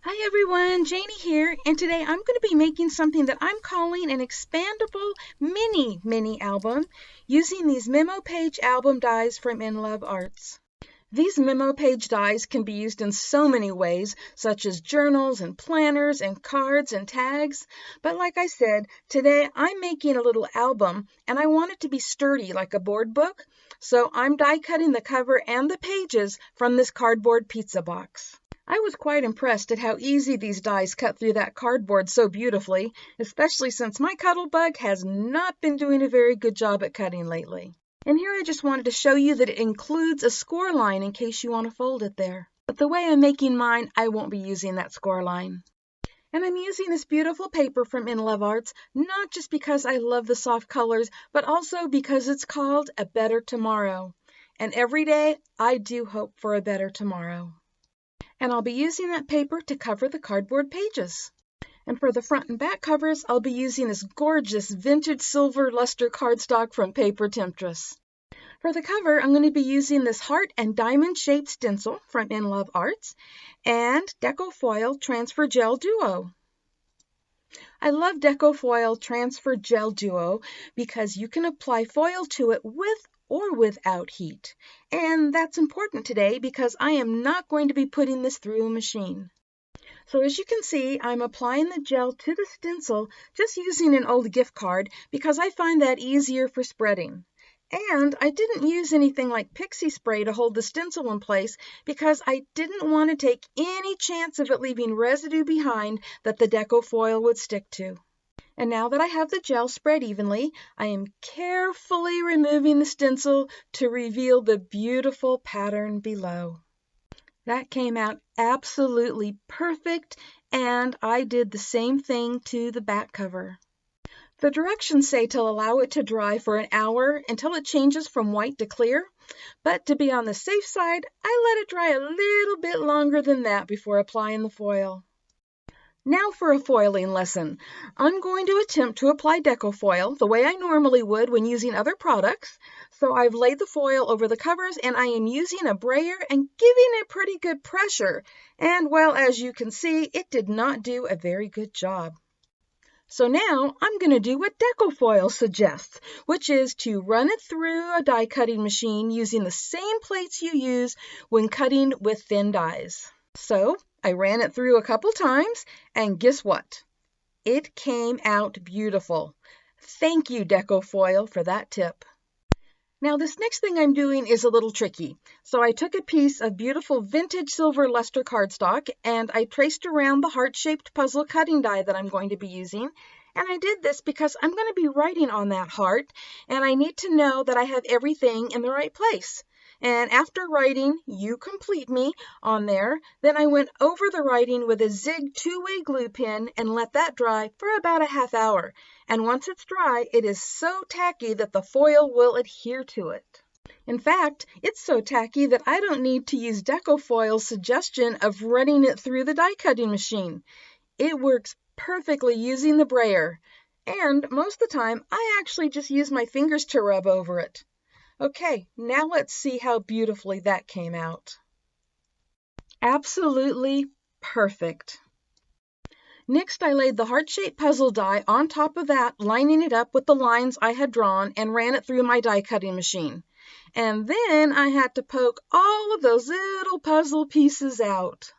Hi everyone, Janie here, and today I'm going to be making something that I'm calling an expandable mini album using these memo page album dies from InLoveArts. These memo page dies can be used in so many ways, such as journals and planners and cards and tags, but like I said, today I'm making a little album and I want it to be sturdy like a board book, so I'm die cutting the cover and the pages from this cardboard pizza box. I was quite impressed at how easy these dies cut through that cardboard so beautifully, especially since my cuddle bug has not been doing a very good job at cutting lately. And here I just wanted to show you that it includes a score line in case you want to fold it there. But the way I'm making mine, I won't be using that score line. And I'm using this beautiful paper from InLoveArts, not just because I love the soft colors, but also because it's called A Better Tomorrow. And every day, I do hope for a better tomorrow. And I'll be using that paper to cover the cardboard pages. And for the front and back covers, I'll be using this gorgeous vintage silver luster cardstock from Paper Temptress. For the cover, I'm going to be using this heart and diamond shaped stencil from InLoveArts and Deco Foil Transfer Gel Duo. I love Deco Foil Transfer Gel Duo because you can apply foil to it with or without heat. And that's important today because I am not going to be putting this through a machine. So as you can see, I'm applying the gel to the stencil just using an old gift card because I find that easier for spreading. And I didn't use anything like pixie spray to hold the stencil in place because I didn't want to take any chance of it leaving residue behind that the Deco foil would stick to. And now that I have the gel spread evenly, I am carefully removing the stencil to reveal the beautiful pattern below. That came out absolutely perfect, and I did the same thing to the back cover. The directions say to allow it to dry for an hour until it changes from white to clear, but to be on the safe side, I let it dry a little bit longer than that before applying the foil. Now for a foiling lesson. I'm going to attempt to apply Deco foil the way I normally would when using other products. So I've laid the foil over the covers and I am using a brayer and giving it pretty good pressure. And well, as you can see, it did not do a very good job. So now I'm going to do what Deco foil suggests, which is to run it through a die cutting machine using the same plates you use when cutting with thin dies. So I ran it through a couple times, and guess what? It came out beautiful. Thank you, Deco Foil, for that tip. Now this next thing I'm doing is a little tricky. So I took a piece of beautiful vintage silver luster cardstock, and I traced around the heart-shaped puzzle cutting die that I'm going to be using. And I did this because I'm going to be writing on that heart, and I need to know that I have everything in the right place. And after writing "You Complete Me" on there, then I went over the writing with a Zig two-way glue pen and let that dry for about a half hour. And once it's dry, it is so tacky that the foil will adhere to it. In fact, it's so tacky that I don't need to use Deco Foil's suggestion of running it through the die cutting machine. It works perfectly using the brayer. And most of the time, I actually just use my fingers to rub over it. Okay, now let's see how beautifully that came out. Absolutely perfect. Next, I laid the heart-shaped puzzle die on top of that, lining it up with the lines I had drawn and ran it through my die cutting machine. And then I had to poke all of those little puzzle pieces out.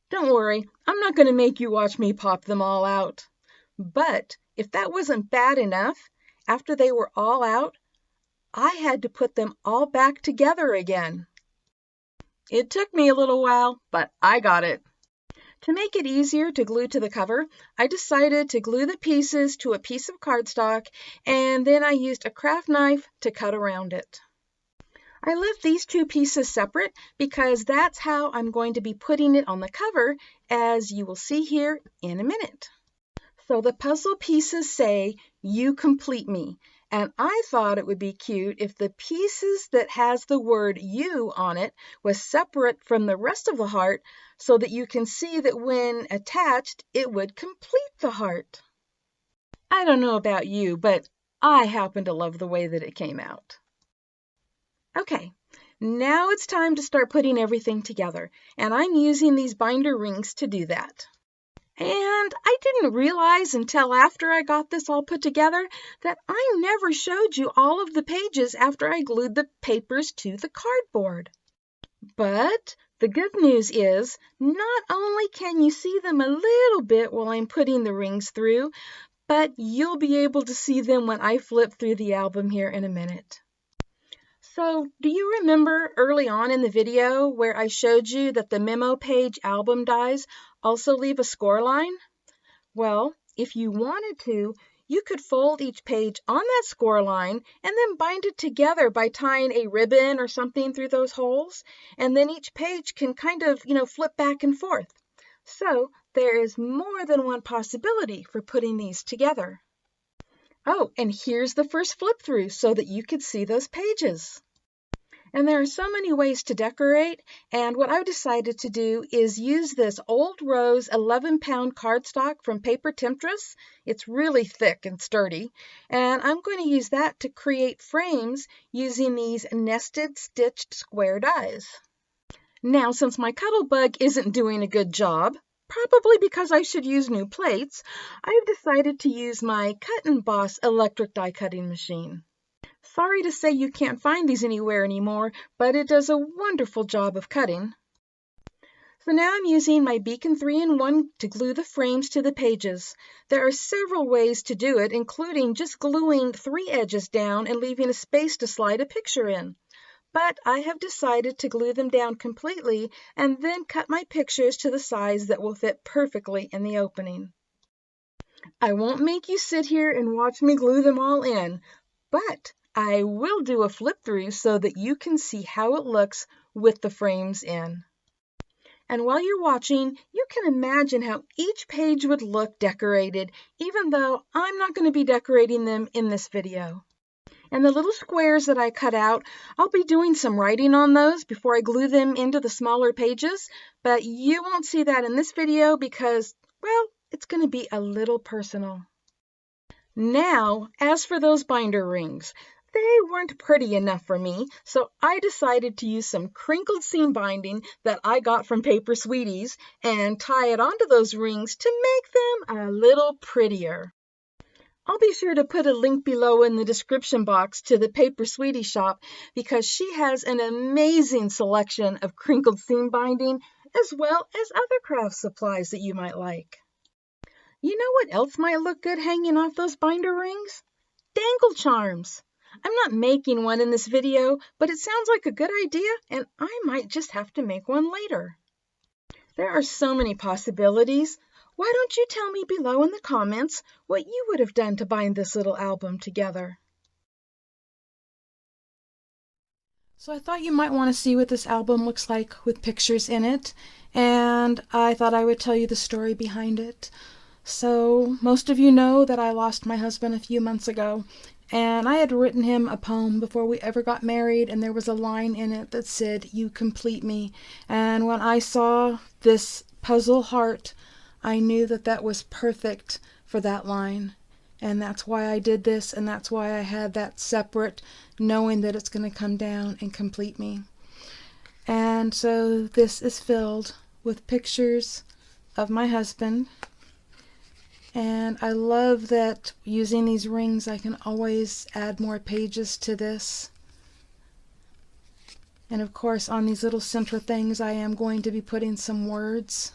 Don't worry, I'm not going to make you watch me pop them all out. But if that wasn't bad enough, after they were all out, I had to put them all back together again. It took me a little while, but I got it. To make it easier to glue to the cover, I decided to glue the pieces to a piece of cardstock, and then I used a craft knife to cut around it. I left these two pieces separate because that's how I'm going to be putting it on the cover, as you will see here in a minute. So the puzzle pieces say, "You complete me." And I thought it would be cute if the pieces that has the word "you" on it was separate from the rest of the heart so that you can see that when attached, it would complete the heart. I don't know about you, but I happen to love the way that it came out. Okay, now it's time to start putting everything together, and I'm using these binder rings to do that. And I didn't realize until after I got this all put together that I never showed you all of the pages after I glued the papers to the cardboard. But the good news is not only can you see them a little bit while I'm putting the rings through, but you'll be able to see them when I flip through the album here in a minute. So, do you remember early on in the video where I showed you that the memo page album dies also leave a score line? Well, if you wanted to, you could fold each page on that score line and then bind it together by tying a ribbon or something through those holes, and then each page can kind of, flip back and forth. So there is more than one possibility for putting these together. Oh, and here's the first flip through so that you could see those pages. And there are so many ways to decorate, and what I've decided to do is use this Old Rose 11-pound cardstock from Paper Temptress. It's really thick and sturdy, and I'm going to use that to create frames using these nested stitched square dies. Now, since my Cuttlebug isn't doing a good job, probably because I should use new plates, I've decided to use my Cut and Boss electric die cutting machine. Sorry to say you can't find these anywhere anymore, but it does a wonderful job of cutting. So now I'm using my Beacon 3-in-1 to glue the frames to the pages. There are several ways to do it, including just gluing 3 edges down and leaving a space to slide a picture in. But I have decided to glue them down completely and then cut my pictures to the size that will fit perfectly in the opening. I won't make you sit here and watch me glue them all in, but I will do a flip through so that you can see how it looks with the frames in. And while you're watching, you can imagine how each page would look decorated, even though I'm not going to be decorating them in this video. And the little squares that I cut out, I'll be doing some writing on those before I glue them into the smaller pages, but you won't see that in this video because, well, it's going to be a little personal. Now, as for those binder rings, they weren't pretty enough for me, so I decided to use some crinkled seam binding that I got from Paper Sweeties and tie it onto those rings to make them a little prettier. I'll be sure to put a link below in the description box to the Paper Sweetie shop because she has an amazing selection of crinkled seam binding as well as other craft supplies that you might like. You know what else might look good hanging off those binder rings? Dangle charms. I'm not making one in this video, but it sounds like a good idea, and I might just have to make one later. There are so many possibilities. Why don't you tell me below in the comments what you would have done to bind this little album together? So I thought you might want to see what this album looks like with pictures in it, and I thought I would tell you the story behind it. So most of you know that I lost my husband a few months ago, and I had written him a poem before we ever got married, and there was a line in it that said, "You complete me." And when I saw this puzzle heart, I knew that that was perfect for that line. And that's why I did this, and that's why I had that separate, knowing that it's going to come down and complete me. And so this is filled with pictures of my husband. And I love that using these rings I can always add more pages to this. And of course on these little center things I am going to be putting some words.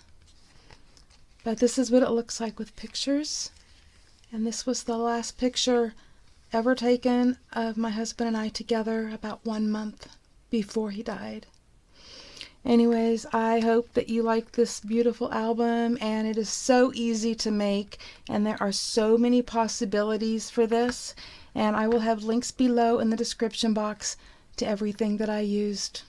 But this is what it looks like with pictures. And this was the last picture ever taken of my husband and I together about 1 month before he died. Anyways, I hope that you like this beautiful album, and it is so easy to make, and there are so many possibilities for this, and I will have links below in the description box to everything that I used.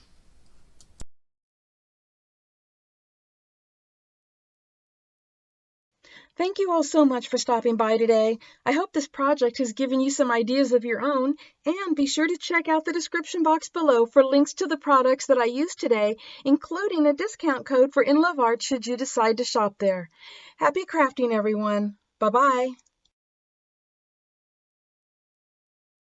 Thank you all so much for stopping by today. I hope this project has given you some ideas of your own, and be sure to check out the description box below for links to the products that I used today, including a discount code for InLoveArts should you decide to shop there. Happy crafting, everyone. Bye-bye.